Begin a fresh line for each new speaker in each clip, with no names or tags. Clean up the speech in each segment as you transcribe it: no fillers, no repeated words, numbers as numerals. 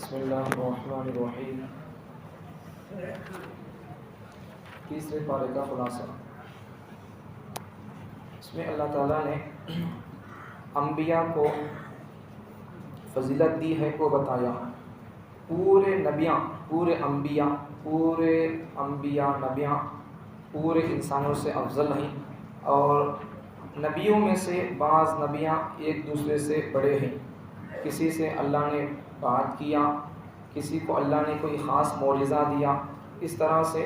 بسم اللہ الرحمن الرحیم۔ تیسرے پارے کا خلاصہ۔ اس میں اللہ تعالیٰ نے انبیاء کو فضیلت دی ہے کو بتایا۔ پورے نبیاں پورے انبیاء پورے انسانوں سے افضل ہیں، اور نبیوں میں سے بعض نبیاں ایک دوسرے سے بڑے ہیں۔ کسی سے اللہ نے بات کیا، کسی کو اللہ نے کوئی خاص معجزہ دیا۔ اس طرح سے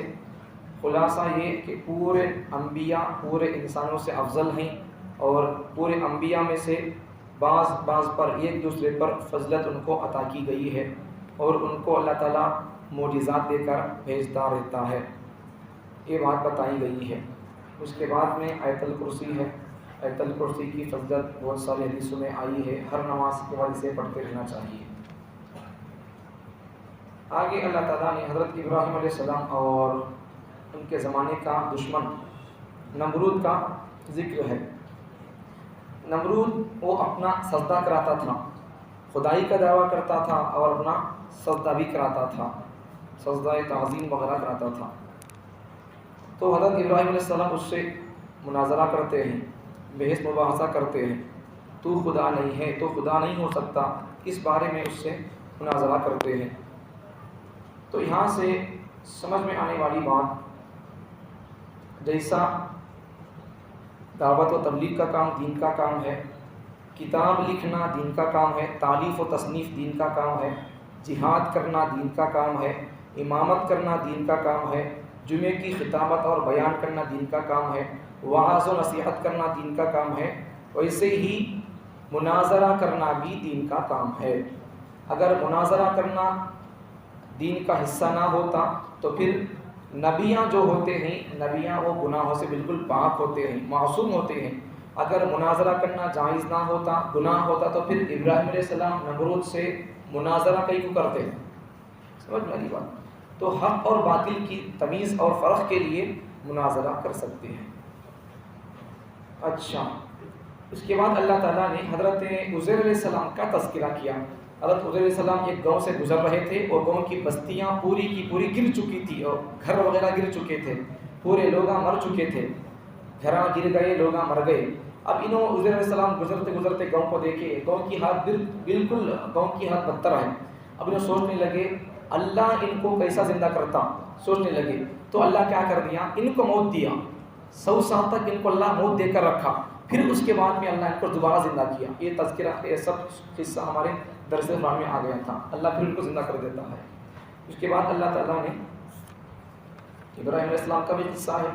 خلاصہ یہ کہ پورے انبیاء پورے انسانوں سے افضل ہیں، اور پورے انبیاء میں سے بعض پر ایک دوسرے پر فضلت ان کو عطا کی گئی ہے، اور ان کو اللہ تعالیٰ معجزات دے کر بھیجتا رہتا ہے۔ یہ بات بتائی گئی ہے۔ اس کے بعد میں آیت الکرسی ہے۔ آیت الکرسی کی فضلت بہت سارے حدیثوں میں آئی ہے، ہر نماز کے بعد اسے پڑھتے رہنا چاہیے۔ آگے اللہ تعالیٰ نے حضرت ابراہیم علیہ السلام اور ان کے زمانے کا دشمن نمرود کا ذکر ہے۔ نمرود وہ اپنا سجدہ کراتا تھا، خدائی کا دعویٰ کرتا تھا، اور اپنا سجدہ بھی کراتا تھا، سجدہ تعظیم وغیرہ کراتا تھا۔ تو حضرت ابراہیم علیہ السلام اس سے مناظرہ کرتے ہیں، بحث مباحثہ کرتے ہیں، تو خدا نہیں ہے، تو خدا نہیں ہو سکتا، اس بارے میں اس سے مناظرہ کرتے ہیں۔ تو یہاں سے سمجھ میں آنے والی بات، جیسا دعوت و تبلیغ کا کام دین کا کام ہے، کتاب لکھنا دین کا کام ہے، تالیف و تصنیف دین کا کام ہے، جہاد کرنا دین کا کام ہے، امامت کرنا دین کا کام ہے، جمعے کی خطابت اور بیان کرنا دین کا کام ہے، وعظ و نصیحت کرنا دین کا کام ہے، ویسے ہی مناظرہ کرنا بھی دین کا کام ہے۔ اگر مناظرہ کرنا دین کا حصہ نہ ہوتا تو پھر نبیاں جو ہوتے ہیں، نبیاں وہ گناہوں سے بالکل پاک ہوتے ہیں، معصوم ہوتے ہیں۔ اگر مناظرہ کرنا جائز نہ ہوتا، گناہ ہوتا، تو پھر ابراہیم علیہ السلام نمرود سے مناظرہ کیوں کرتے ہیں؟ سمجھ میں آئی بات؟ تو حق اور باطل کی تمیز اور فرق کے لیے مناظرہ کر سکتے ہیں۔ اچھا، اس کے بعد اللہ تعالیٰ نے حضرت عزیر علیہ السلام کا تذکرہ کیا۔ حضرت عزیر علیہ السلام ایک گاؤں سے گزر رہے تھے، اور گاؤں کی بستیاں پوری کی پوری گر چکی تھی، اور گھر وغیرہ گر چکے تھے، پورے لوگ مر چکے تھے، گھراں گر گئے، لوگ مر گئے۔ اب انہوں عزیر علیہ السلام گزرتے گزرتے گاؤں کو دیکھے، گاؤں کی حالت بالکل گاؤں کی حالت بدتر ہے۔ اب انہوں سوچنے لگے اللہ ان کو کیسا زندہ کرتا، سوچنے لگے۔ تو اللہ کیا کر دیا، ان کو موت دیا، 100 سال تک ان کو اللہ موت دے کر رکھا، پھر اس کے بعد میں اللہ ان کو دوبارہ زندہ کیا۔ یہ تذکرہ، یہ سب قصہ ہمارے درس قرآن میں آ گیا تھا۔ اللہ پھر ان کو زندہ کر دیتا ہے۔ اس کے بعد اللہ تعالیٰ نے ابراہیم علیہ السلام کا بھی قصہ ہے،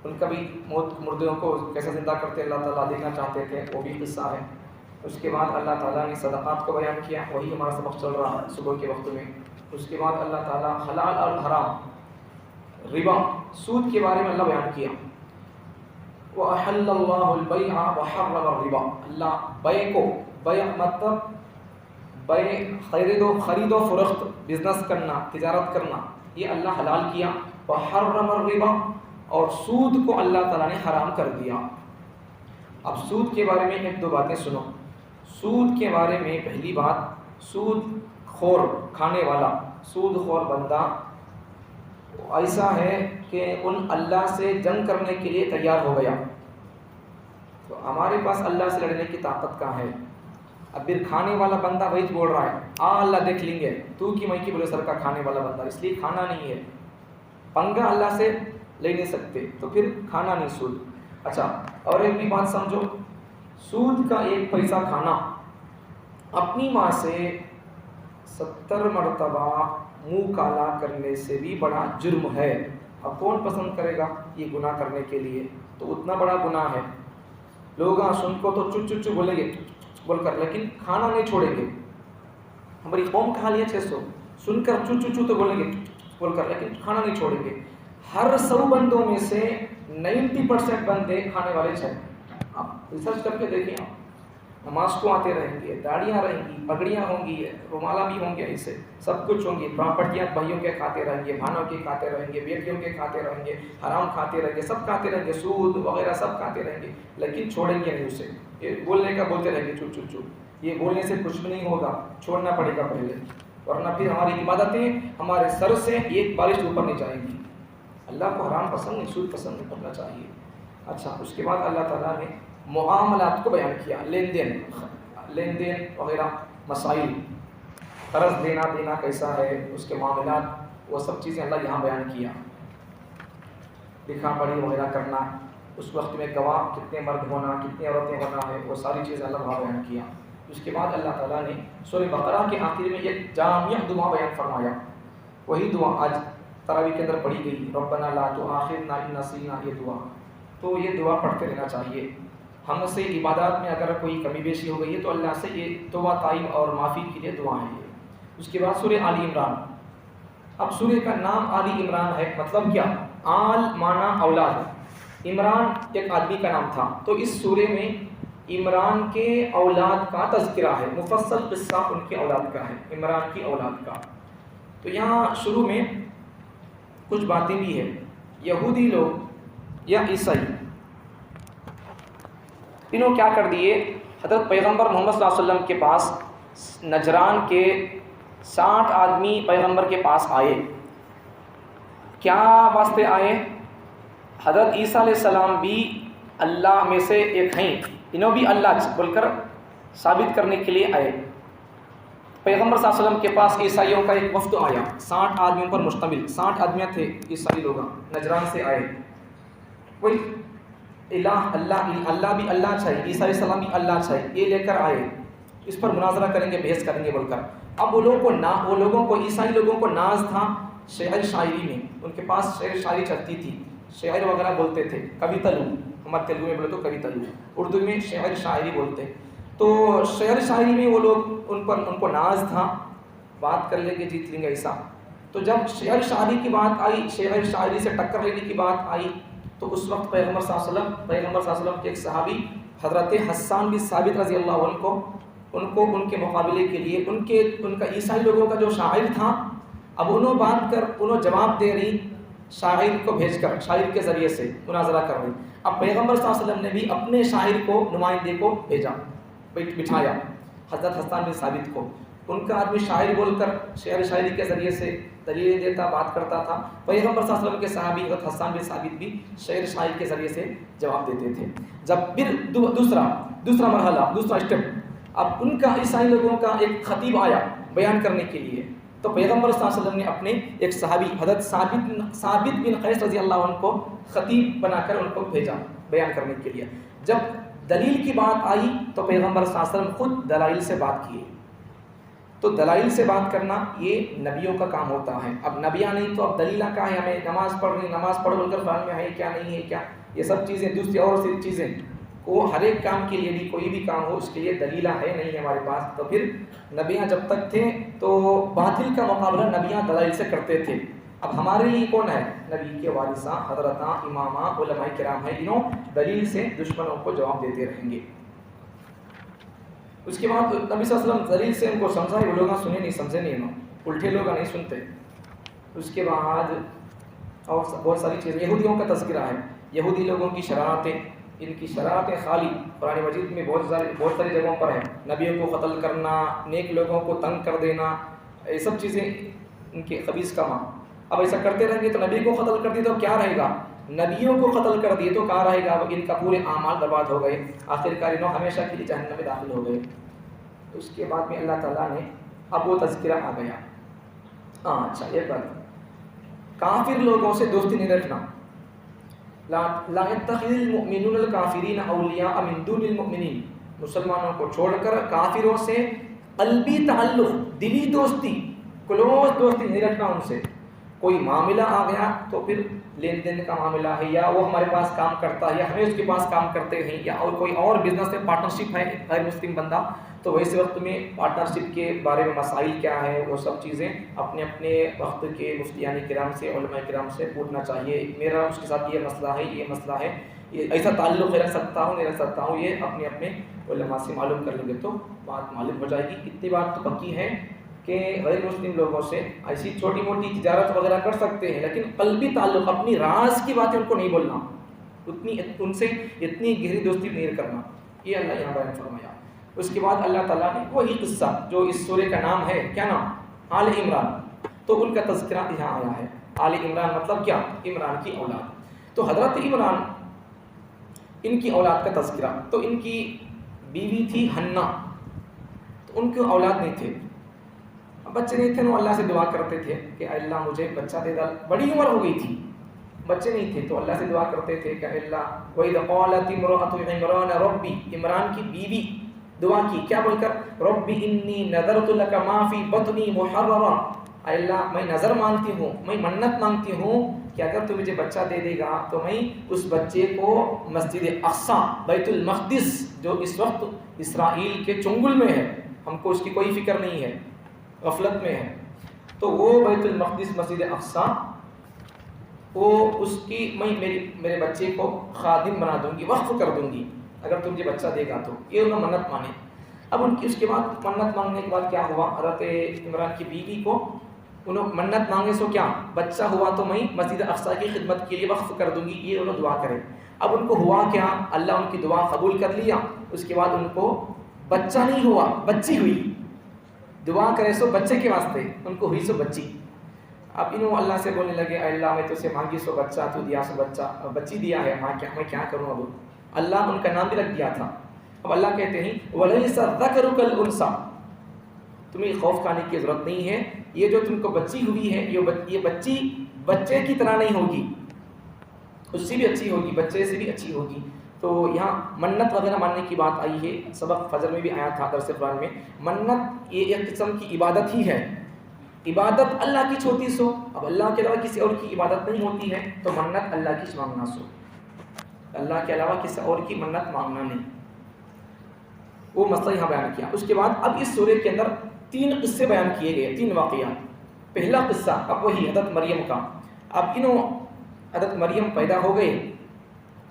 ان کا بھی موت، مردوں کو کیسے زندہ کرتے اللہ تعالیٰ دیکھنا چاہتے تھے، وہ بھی قصہ ہے۔ اس کے بعد اللہ تعالیٰ نے صدقات کو بیان کیا، وہی ہمارا سبق چل رہا ہے صبح کے وقت میں۔ اس کے بعد اللہ تعالیٰ حلال اور حرام، ربا، سود کے بارے میں اللہ بیان کیا۔ وَأَحَلَّ اللَّهُ الْبَيْعَ وَحَرَّمَ الرِّبَا، اللہ بیع کو، بیع مطلب خرید و فروخت، بزنس کرنا، تجارت کرنا، یہ اللہ حلال کیا۔ وحرم الربا، اور سود کو اللہ تعالیٰ نے حرام کر دیا۔ اب سود کے بارے میں ایک دو باتیں سنو۔ سود کے بارے میں پہلی بات، سود خور، کھانے والا سود خور بندہ ایسا ہے کہ ان اللہ سے جنگ کرنے کے لیے تیار ہو گیا۔ تو ہمارے پاس اللہ سے لڑنے کی طاقت کہاں ہے؟ اب پھر کھانے والا بندہ وہی بول رہا ہے، اللہ دیکھ لیں گے، تو کی میں کی بولے سر کا کھانے والا بندہ، اس لیے کھانا نہیں ہے، پنگا اللہ سے لے نہیں سکتے، تو پھر کھانا نہیں سود۔ اچھا، اور ایک بھی بات سمجھو، سود کا 1 پیسہ کھانا اپنی ماں سے 70 مرتبہ منہ کالا کرنے سے بھی بڑا جرم ہے۔ اب کون پسند کرے گا یہ گناہ کرنے کے لیے؟ تو اتنا بڑا گناہ ہے۔ لوگ سن کو تو چو چو چو بولیں گے بول کر، لیکن کھانا نہیں چھوڑیں گے۔ ہماری قوم کھا لیا 600، سن کر چو چو چو تو بولیں گے بول کر، لیکن کھانا نہیں چھوڑیں گے۔ ہر 100 بندوں میں سے 90% بندے کھانے والے ہیں۔ آپ ریسرچ کر کے دیکھیں، آپ نماز کو آتے رہیں گے، داڑیاں رہیں گی، پگڑیاں ہوں گی، رومالا بھی ہوں گے، ایسے سب کچھ ہوں گی، پراپرٹیاں بھائیوں کے کھاتے رہیں گے، بہنوں کے کھاتے رہیں گے، بیٹیوں کے کھاتے رہیں گے، حرام کھاتے رہیں گے، سب کھاتے رہیں گے، سود وغیرہ سب کھاتے رہیں گے، لیکن چھوڑیں گے نہیں اسے۔ یہ بولنے کا بولتے رہیں گے چو چو چو، یہ بولنے سے کچھ بھی نہیں ہوگا، چھوڑنا پڑے گا پہلے۔ ورنہ پھر ہماری عبادتیں ہمارے سر سے ایک بارش اوپر نہیں جائیں گی۔ اللہ کو حرام پسند نہیں، سود پسند نہیں کرنا چاہیے۔ اچھا، اس کے بعد اللہ تعالیٰ نے معاملات کو بیان کیا، لین دین وغیرہ مسائل، قرض دینا کیسا ہے، اس کے معاملات، وہ سب چیزیں اللہ یہاں بیان کیا۔ لکھا پڑھی وغیرہ کرنا، اس وقت میں گواہ کتنے مرد ہونا، کتنی عورتیں ہونا ہے، وہ ساری چیزیں اللہ وہاں بیان کیا۔ اس کے بعد اللہ تعالیٰ نے سورہ بقرہ کے آخر میں ایک جامع دعا بیان فرمایا، وہی دعا آج تراویح کے اندر پڑھی گئی، ربنا لا تؤاخذنا ان نسینا، یہ دعا۔ تو یہ دعا پڑھتے رہنا چاہیے۔ ہم سے عبادات میں اگر کوئی کمی بیشی ہو گئی ہے تو اللہ سے یہ توبہ طائب اور معافی کے لیے دعا ہے۔ اس کے بعد سورہ آل عمران۔ اب سورہ کا نام آل عمران ہے، مطلب کیا؟ آل مانا اولاد، عمران ایک آدمی کا نام تھا، تو اس سورے میں عمران کے اولاد کا تذکرہ ہے، مفصل قصہ ان کی اولاد کا ہے، عمران کی اولاد کا۔ تو یہاں شروع میں کچھ باتیں بھی ہیں۔ یہودی لوگ یا عیسائی، انہوں کیا کر دیے، حضرت پیغمبر محمد صلی اللہ علیہ وسلم کے پاس نجران کے 60 آدمی پیغمبر کے پاس آئے۔ کیا واسطے آئے؟ حضرت عیسیٰ علیہ السلام بھی اللہ میں سے ایک ہیں، انہوں بھی اللہ بول کر ثابت کرنے کے لیے آئے۔ پیغمبر صلی اللہ علیہ وسلم کے پاس عیسائیوں کا ایک وفد آیا، 60 آدمیوں پر مشتمل، 60 آدمیاں تھے عیسائی لوگ، نجران سے آئے۔ کوئی اللہ بھی اللہ چاہیے، عیسیٰ علیہ السلام بھی اللہ چاہیے، یہ لے کر آئے، اس پر مناظرہ کریں گے، بحث کریں گے بول کر۔ اب وہ لوگوں کو عیسائی لوگوں کو ناز تھا شعر شاعری میں، ان کے پاس شعر شاعری چلتی تھی، شعر وغیرہ بولتے تھے، کبھی تلو، ہمارے تیلگو میں بولے تو کبھی تلو، اردو میں شعر شاعری بولتے۔ تو شعر شاعری میں وہ لوگ ان کو ناز تھا، بات کر لیں گے جیت لیں گے ایسا۔ تو جب شعر شاعری کی بات آئی، شعر شاعری سے ٹکر لینے کی بات آئی، تو اس وقت پیغمبر صلی اللہ علیہ وسلم کے ایک صحابی حضرت حسان بن ثابت رضی اللہ عنہ کو ان کے مقابلے کے لیے ان کا عیسائی لوگوں کا جو شاعر تھا، اب انہوں جواب دے رہی، شاعر کو بھیج کر، شاعر کے ذریعے سے مناظرہ کر رہی۔ اب پیغمبر صلی اللہ علیہ وسلم نے بھی اپنے شاعر کو، نمائندے کو بھیجا، بٹھایا حضرت حسان بن ثابت کو۔ ان کا آدمی شاعر بول کر شعر شاعری کے ذریعے سے دلیل دیتا، بات کرتا تھا۔ پیغمبر صلی اللہ علیہ وسلم کے صحابی حضرت حسان بن ثابت بھی شعر شاعری کے ذریعے سے جواب دیتے تھے۔ جب پھر دوسرا مرحلہ، دوسرا اسٹیپ، اب ان کا عیسائی لوگوں کا ایک خطیب آیا بیان کرنے کے لیے، تو پیغمبر صلی اللہ علیہ وسلم نے اپنے ایک صحابی حضرت ثابت بن قیس رضی اللہ عنہ کو خطیب بنا کر ان کو بھیجا بیان کرنے کے لیے۔ جب دلیل کی بات آئی تو پیغمبر صلی اللہ علیہ وسلم خود دلائل سے بات کیے۔ تو دلائل سے بات کرنا یہ نبیوں کا کام ہوتا ہے۔ اب نبیاں نہیں تو اب دلیلہ کا ہے، ہمیں نماز پڑھ بول کر قرآن میں ہے کیا نہیں ہے کیا، یہ سب چیزیں دوسری اور سی چیزیں، وہ ہر ایک کام کے لیے بھی، کوئی بھی کام ہو اس کے لیے دلیلہ ہے نہیں ہے ہمارے پاس۔ تو پھر نبیاں جب تک تھے تو باطل کا مقابلہ نبیاں دلائل سے کرتے تھے۔ اب ہمارے لیے کون ہے؟ نبی کے وارثاں، حضرتاں، اماماں، علماء کرام ہیں، انہوں دلیل سے دشمنوں کو جواب دیتے رہیں گے۔ اس کے بعد نبی صلی اللہ علیہ وسلم دلیل سے ان کو سمجھائے، وہ لوگ سنے نہیں، سمجھے نہیں، انہوں الٹے لوگ نہیں سنتے۔ اس کے بعد اور بہت ساری چیزیں، یہودیوں کا تذکرہ ہے، یہودی لوگوں کی شرارتیں، ان کی شرارتیں خالی قرآن مجید میں بہت ساری جگہوں پر ہے۔ نبیوں کو قتل کرنا، نیک لوگوں کو تنگ کر دینا، یہ سب چیزیں ان کے خبیث کام۔ اب ایسا کرتے رہیں گے تو نبی کو قتل کر دیے تو کیا رہے گا؟ نبیوں کو قتل کر دیے تو کیا رہے گا؟ ان کا پورے اعمال برباد ہو گئے، آخرکار انہوں ہمیشہ کے لیے جہنم میں داخل ہو گئے۔ اس کے بعد میں اللہ تعالیٰ نے اب وہ تذکرہ آ گیا۔ اچھا، ایک بات، کافر لوگوں سے دوستی نہیں رکھنا۔ لا يتخذ المؤمنون الكافرین اولیاء من دون المؤمنین، مسلمانوں کو چھوڑ کر کافروں سے قلبی تعلق، دلی دوستی، کلوز دوستی نہیں رکھنا ان سے۔ کوئی معاملہ آ گیا تو پھر لین دین کا معاملہ ہے، یا وہ ہمارے پاس کام کرتا ہے یا ہمیں اس کے پاس کام کرتے ہیں، یا اور کوئی اور بزنس میں پارٹنرشپ ہے غیر مسلم بندہ، تو ویسے وقت میں پارٹنرشپ کے بارے میں مسائل کیا ہے، وہ سب چیزیں اپنے اپنے وقت کے مفتیان کرام سے، علماء کرام سے پوچھنا چاہیے۔ میرا اس کے ساتھ یہ مسئلہ ہے، یہ مسئلہ ہے، یہ ایسا تعلق رکھ سکتا ہوں نہیں رکھ سکتا ہوں، یہ اپنے اپنے علماء سے معلوم کر لیں گے تو بات معلوم ہو جائے گی۔ اتنی بات تو پکی ہے کہ غیر مسلم لوگوں سے ایسی چھوٹی موٹی تجارت وغیرہ کر سکتے ہیں، لیکن قلبی تعلق، اپنی راز کی باتیں ان کو نہیں بولنا، ان سے اتنی گہری دوستی نہیں کرنا، یہ اللہ یہاں بیان فرمایا۔ اس کے بعد اللہ تعالیٰ نے وہی قصہ جو اس سورے کا نام ہے، کیا نام؟ آل عمران، تو ان کا تذکرہ یہاں آیا ہے۔ آل عمران مطلب کیا؟ عمران کی اولاد۔ تو حضرت عمران ان کی اولاد کا تذکرہ، تو ان کی بیوی تھی حنا، تو ان کے اولاد نہیں تھے، بچے نہیں تھے، وہ اللہ سے دعا کرتے تھے کہ اے اللہ مجھے بچہ دے دے۔ بڑی عمر ہو گئی تھی، بچے نہیں تھے، تو اللہ سے دعا کرتے تھے کہ اے اللہ وَإِذْ قَالَتِ امْرَأَتُ عِمْرَانَ رَبِّ، عمران کی بیوی دعا کی کیا بول کر؟ رَبِّ إِنِّي نَذَرْتُ لَكَ مَا فِي بَطْنِي مُحَرَّرًا، اے اللہ میں نظر مانگتی ہوں، میں منت مانگتی ہوں کہ اگر تو مجھے بچہ دے دے گا تو میں اس بچے کو مسجد اقصی، بیت المقدس جو اس وقت اسرائیل کے چنگل میں ہے، ہم کو اس کی کوئی فکر نہیں ہے، غفلت میں ہے، تو وہ بیت المقدس مسجد اقصی، وہ اس کی میں میرے بچے کو خادم بنا دوں گی، وقف کر دوں گی اگر تم مجھے بچہ دے گا تو۔ یہ انہوں نے منت مانے۔ اب ان کی اس کے بعد منت مانگنے کے بعد کیا ہوا؟ حضرت عمران کی بیوی کو انہوں منت مانگے سو کیا بچہ ہوا تو میں مسجد اقصی کی خدمت کے لیے وقف کر دوں گی، یہ انہوں دعا کرے۔ اب ان کو ہوا کیا؟ اللہ ان کی دعا قبول کر لیا، اس کے بعد ان کو بچہ نہیں ہوا، بچی ہوئی۔ دعا کرے سو بچے کے واسطے، ان کو ہوئی سو بچی۔ اب انہوں اللہ سے بولنے لگے اے اللہ میں تو سے مانگی سو بچہ، تو دیا سو بچہ، بچی دیا ہے، میں کیا کروں؟ اب اللہ ان کا نام بھی رکھ دیا تھا۔ اب اللہ کہتے ہیں وَلَيْسَ الذَّكَرُ كَالْأُنثَىٰ، تمہیں خوف کھانے کی ضرورت نہیں ہے، یہ جو تم کو بچی ہوئی ہے یہ بچی بچے کی طرح نہیں ہوگی، اس سے بھی اچھی ہوگی، بچے سے بھی اچھی ہوگی۔ تو یہاں منت وغیرہ ماننے کی بات آئی ہے، سبق فجر میں بھی آیا تھا درس قرآن میں۔ منت یہ ایک قسم کی عبادت ہی ہے، عبادت اللہ کی چھوٹی سو، اب اللہ کے علاوہ کسی اور کی عبادت نہیں ہوتی ہے، تو منت اللہ کی مانگنا سو، اللہ کے علاوہ کسی اور کی منت مانگنا نہیں، وہ مسئلہ یہاں بیان کیا۔ اس کے بعد اب اس سورے کے اندر 3 قصے بیان کیے گئے، 3 واقعات۔ پہلا قصہ اب وہی حضرت مریم کا۔ اب انہوں حضرت مریم پیدا ہو گئے،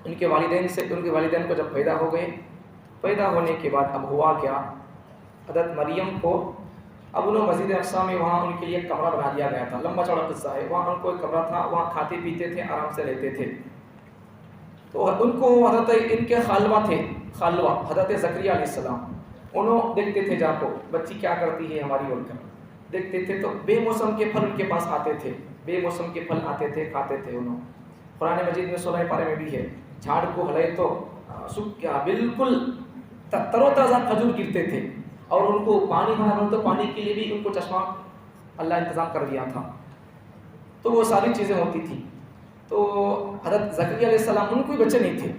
ان کے والدین کو جب پیدا ہو گئے، پیدا ہونے کے بعد اب ہوا کیا؟ حضرت مریم کو اب انہوں مسجد اقصی میں وہاں ان کے لیے ایک کمرہ بنا دیا گیا تھا، لمبا چوڑا قصہ ہے، وہاں ان کو ایک کمرہ تھا، وہاں کھاتے پیتے تھے، آرام سے رہتے تھے۔ تو ان کو حضرت ان کے خالوہ تھے، خالوہ حضرت زکریا علیہ السلام، انہوں دیکھتے تھے جا کو بچی کیا کرتی ہے ہماری، بول کر دیکھتے تھے، تو بے موسم کے پھل ان کے پاس آتے تھے، بے موسم کے پھل آتے تھے، کھاتے تھے انہوں۔ قرآن مجید میں 16 پارے میں بھی ہے، جھاڑ کو ہلائے تو بالکل تر و تازہ کھجور گرتے تھے، اور ان کو پانی بنا تو پانی کے لیے بھی ان کو چشمہ اللہ انتظام کر دیا تھا، تو وہ ساری چیزیں ہوتی تھیں۔ تو حضرت زکریا علیہ السلام ان کو بچے نہیں تھے،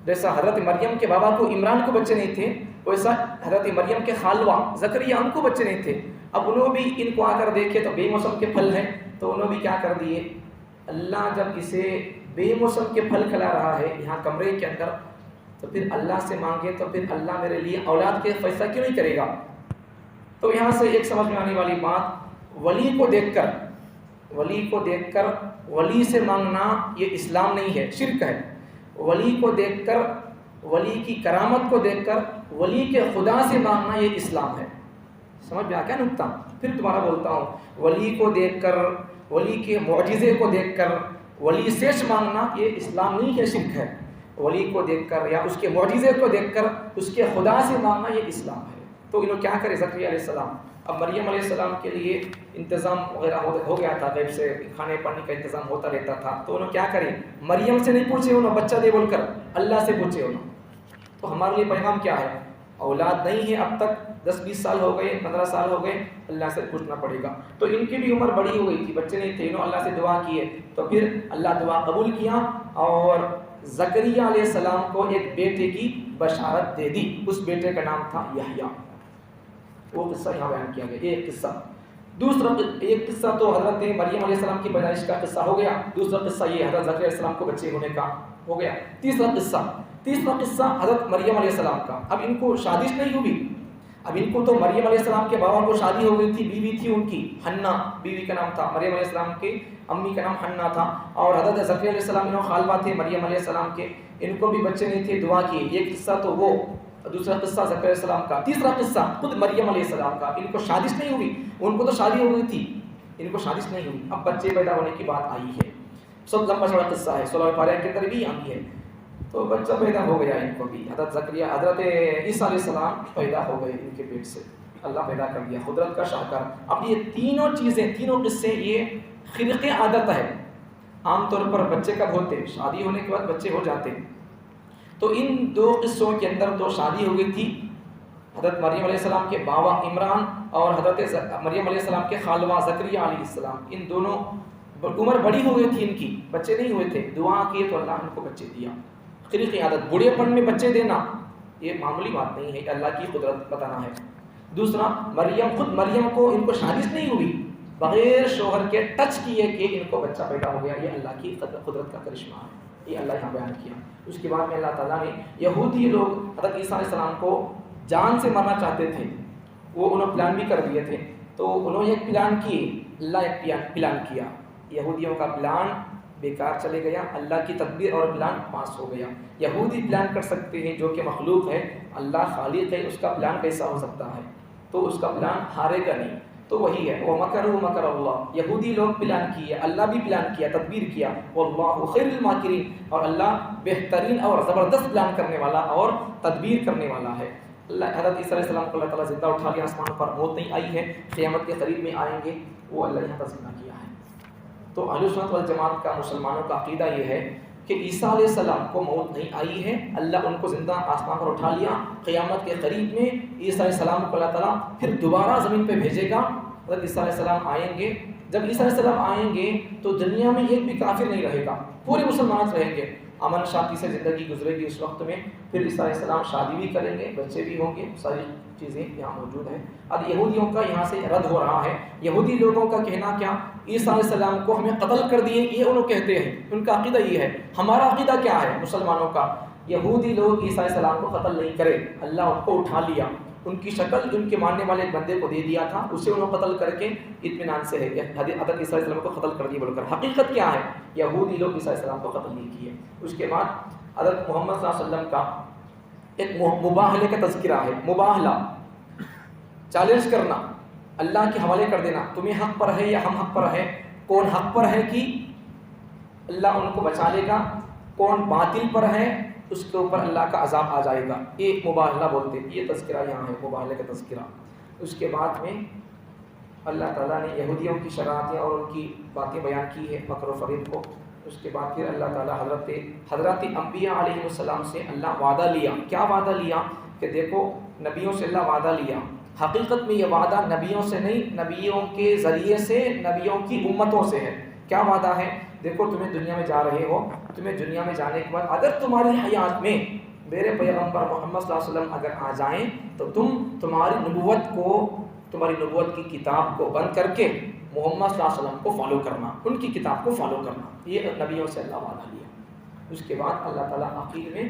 جیسا حضرت مریم کے بابا کو عمران کو بچے نہیں تھے، ویسا حضرت مریم کے خالوہ زکریا ان کو بچے نہیں تھے۔ اب انہوں بھی ان کو آ کر دیکھے تو بے موسم کے پھل ہیں، تو انہوں بھی کیا کر دیے، اللہ جب اسے بے موسم کے پھل کھلا رہا ہے یہاں کمرے کے اندر، تو پھر اللہ سے مانگے تو پھر اللہ میرے لیے اولاد کے فیصلہ کیوں نہیں کرے گا؟ تو یہاں سے ایک سمجھ میں آنے والی بات، ولی کو دیکھ کر ولی سے مانگنا یہ اسلام نہیں ہے، شرک ہے۔ ولی کو دیکھ کر، ولی کی کرامت کو دیکھ کر ولی کے خدا سے مانگنا یہ اسلام ہے۔ سمجھ میں آ کیا نکتہ؟ پھر دوبارہ بولتا ہوں، ولی کو دیکھ کر، ولی کے معجزے کو دیکھ کر ولی سے مانگنا یہ اسلام نہیں ہے، شرک ہے۔ ولی کو دیکھ کر یا اس کے معجزے کو دیکھ کر اس کے خدا سے مانگنا یہ اسلام ہے۔ تو انہوں کیا کرے زکریا علیہ السلام، اب مریم علیہ السلام کے لیے انتظام وغیرہ ہو گیا تھا، غیب سے کھانے پانی کا انتظام ہوتا رہتا تھا، تو انہوں کیا کرے، مریم سے نہیں پوچھے انہوں بچہ دے بول کر، اللہ سے پوچھے انہوں۔ تو ہمارے لیے پیغام کیا ہے، اولاد نہیں ہے اب تک، 10-20 سال ہو گئے، 15 سال ہو گئے، اللہ سے پوچھنا پڑے گا۔ تو ان کی بھی عمر بڑی ہو گئی تھی، بچے نہیں تھے، انہوں اللہ سے دعا کیے، تو پھر اللہ دعا قبول کیا اور زکریا علیہ السلام کو ایک بیٹے کی بشارت دے دی، اس بیٹے کا نام تھا یحییٰ۔ وہ قصہ یہاں بیان کیا گیا، ایک قصہ۔ ایک قصہ تو حضرت مریم علیہ السلام کی پیدائش کا قصہ ہو گیا، دوسرا قصہ یہ حضرت زکریا علیہ السلام کو بچے ہونے کا ہو گیا۔ تیسرا قصہ حضرت مریم علیہ السلام کا۔ اب ان کو شادی نہیں ہوئی، اب ان کو تو مریم علیہ السلام کے بابا کو شادی ہو گئی تھی، بیوی تھی ان کی حنا، بیوی کا نام تھا، مریم علیہ السلام کی امی کا نام حنا تھا، اور حضرت زکریا علیہ السلام انہوں خالبہ تھے مریم علیہ السلام کے، ان کو بھی بچے نہیں تھے، دعا کیے۔ یہ قصہ تو وہ، دوسرا قصہ زکریا علیہ السلام کا۔ تیسرا قصہ خود مریم علیہ السلام کا، ان کو شادی نہیں ہوئی، ان کو تو شادی ہو گئی تھی، ان کو شادی نہیں ہوئی، اب بچے پیدا ہونے کی بات آئی ہے۔ سب لمبا چوڑا قصہ ہے، 16 پارے کے اندر بھی آئی ہے۔ تو بچہ پیدا ہو گیا ان کو بھی، حضرت زکریا، حضرت عیسیٰ علیہ السلام پیدا ہو گئے ان کے پیٹ سے۔ اللہ پیدا کر دیا، قدرت کا شاہکار۔ اب یہ تینوں چیزیں، تینوں قصے، یہ خلق عادت ہے۔ عام طور پر بچے کب ہوتے؟ شادی ہونے کے بعد بچے ہو جاتے۔ تو ان دو قصوں کے اندر تو شادی ہو گئی تھی حضرت مریم علیہ السلام کے باوا عمران اور حضرت مریم علیہ السلام کے خالوہ زکریہ علیہ السلام، ان دونوں عمر بڑی ہو گئی تھی ان کی، بچے نہیں ہوئے تھے، دعا کیے تو اللہ ان کو بچے دیا۔ خلق عادت، بوڑھے پن میں بچے دینا یہ معمولی بات نہیں ہے، اللہ کی قدرت بتانا ہے۔ دوسرا، خود مریم کو ان کو شادی نہیں ہوئی، بغیر شوہر کے ٹچ کیے کہ ان کو بچہ پیدا ہو گیا، یہ اللہ کی قدرت کا کرشمہ ہے، یہ اللہ یہاں بیان کیا۔ اس کے بعد میں اللہ تعالیٰ نے یہودی لوگ حضرت عیسیٰ علیہ السلام کو جان سے مرنا چاہتے تھے، وہ انہوں پلان بھی کر دیے تھے، تو انہوں نے ایک پلان کیے، اللہ ایک پلان کیا، یہودیوں کا پلان بیکار چلے گیا، اللہ کی تدبیر اور پلان پاس ہو گیا۔ یہودی پلان کر سکتے ہیں جو کہ مخلوق ہے، اللہ خالق ہے، اس کا پلان کیسا ہو سکتا ہے؟ تو اس کا پلان ہارے گا نہیں۔ تو وہی ہے، وَمَكَرُوا مَكَرَ اللَّهِ، یہودی لوگ پلان کیے، اللہ بھی پلان کیا، تدبیر کیا، وَاللَّهُ خَيْرُ الْمَاكِرِينَ، اور اللہ بہترین اور زبردست پلان کرنے والا اور تدبیر کرنے والا ہے۔ اللہ حضرت عیسیٰ علیہ السلام کو اللہ تعالیٰ زندہ اٹھا لیا، آسمان پر موت نہیں آئی ہے، قیامت کے قریب میں آئیں گے، وہ اللہ یہاں تذکرہ کیا ہے۔ تو اہل سنت والجماعت کا، مسلمانوں کا عقیدہ یہ ہے کہ عیسیٰ علیہ السلام کو موت نہیں آئی ہے، اللہ ان کو زندہ آسمان پر اٹھا لیا، قیامت کے قریب میں عیسیٰ علیہ السلام کو اللہ تعالیٰ پھر دوبارہ زمین پہ بھیجے گا۔ حضرت عیسیٰ علیہ السلام آئیں گے، جب عیسیٰ علیہ السلام آئیں گے تو دنیا میں ایک بھی کافر نہیں رہے گا، پورے مسلمان رہیں گے، امن شانتی سے زندگی گزرے گی اس وقت میں۔ پھر عیسیٰ علیہ السلام شادی بھی کریں گے، بچے بھی ہوں گے، ساری چیزیں یہاں موجود ہیں۔ اب یہودیوں کا یہاں سے رد ہو رہا ہے، یہودی لوگوں کا کہنا کیا، عیسیٰ علیہ السلام کو ہمیں قتل کر دیے، یہ انہوں کہتے ہیں، ان کا عقیدہ یہ ہے۔ ہمارا عقیدہ کیا ہے مسلمانوں کا؟ یہودی لوگ عیسیٰ علیہ السلام کو قتل نہیں کرے، اللہ ان کو اٹھا لیا، ان کی شکل ان کے ماننے والے ایک بندے کو دے دیا تھا، اسے انہوں قتل کر کے اطمینان سے ہے کہ حضرت عیسیٰ علیہ السلام کو قتل کر دیا بول کر۔ حقیقت کیا ہے؟ یہودی لوگ عیسیٰ علیہ السلام کو قتل نہیں کیے۔ اس کے بعد حضرت محمد صلی اللہ علیہ وسلم کا ایک مباہلے کا تذکرہ ہے، مباہلہ، چیلنج کرنا، اللہ کے حوالے کر دینا، تمہیں حق پر ہے یا ہم حق پر ہے، کون حق پر ہے کہ اللہ ان کو بچا لے گا، کون باطل پر ہے اس کے اوپر اللہ کا عذاب آ جائے گا، یہ مباہلہ بولتے ہیں، یہ تذکرہ یہاں ہے، مباہلے کا تذکرہ۔ اس کے بعد میں اللہ تعالیٰ نے یہودیوں کی شرائطیں اور ان کی باتیں بیان کی ہے، مکر و فریب کو۔ اس کے بعد پھر اللہ تعالیٰ حضرت انبیاء علیہ السلام سے اللہ وعدہ لیا، کیا وعدہ لیا کہ دیکھو نبیوں سے اللہ وعدہ لیا، حقیقت میں یہ وعدہ نبیوں سے نہیں، نبیوں کے ذریعے سے، نبیوں کی امتوں سے ہے۔ کیا وعدہ ہے؟ دیکھو تمہیں دنیا میں جا رہے ہو، تمہیں دنیا میں جانے کے بعد اگر تمہاری حیات میں میرے پیغمبر محمد صلی اللہ علیہ وسلم اگر آ جائیں تو تمہاری نبوت کی کتاب کو بند کر کے محمد صلی اللہ علیہ وسلم کو فالو کرنا، ان کی کتاب کو فالو کرنا، یہ نبیوں سے اللہ وعدہ لیا۔ اس کے بعد اللہ تعالیٰ آخر میں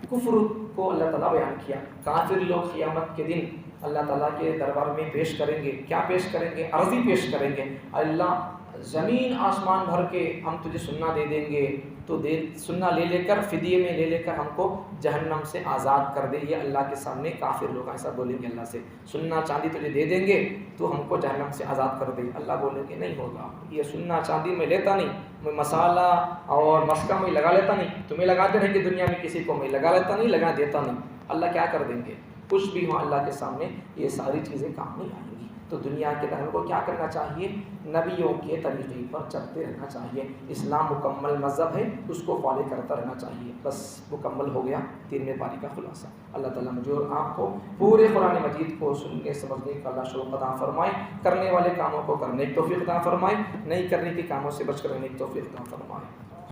کفر کو اللہ تعالیٰ بیان کیا، کافر لوگ قیامت کے دن اللہ تعالیٰ کے دربار میں پیش کریں گے، کیا پیش کریں گے؟ عرضی پیش کریں گے، اللہ زمین آسمان بھر کے ہم تجھے سننا دے دیں گے، تو سننا لے کر فدیے میں لے کر ہم کو جہنم سے آزاد کر دے، یہ اللہ کے سامنے کافر لوگ ایسا بولیں گے اللہ سے، سننا چاندی تجھے دے دیں گے تو ہم کو جہنم سے آزاد کر دے۔ اللہ بولیں گے نہیں ہوگا، یہ سننا چاندی میں لیتا نہیں، میں مسالہ اور مسکہ میں لگا لیتا نہیں، تمہیں لگاتے رہیں گے دنیا میں، کسی کو میں لگا لیتا نہیں، لگا دیتا نہیں، اللہ کیا کر دیں گے؟ کچھ بھی ہو اللہ کے سامنے یہ ساری چیزیں کام نہیں آئیں گی۔ تو دنیا کے دہر کو کیا کرنا چاہیے؟ نبیوں کے طریقے پر چلتے رہنا چاہیے، اسلام مکمل مذہب ہے، اس کو فالو کرتا رہنا چاہیے۔ بس مکمل ہو گیا 13ویں پاری کا خلاصہ۔ اللہ تعالیٰ مجھے اور آپ کو پورے قرآن مجید کو سننے سمجھنے کا اللہ شوق عطا فرمائے، کرنے والے کاموں کو کرنے کی توفیق عطا فرمائے، نہیں کرنے کے کاموں سے بچ کر رہنے کی توفیق عطا فرمائے۔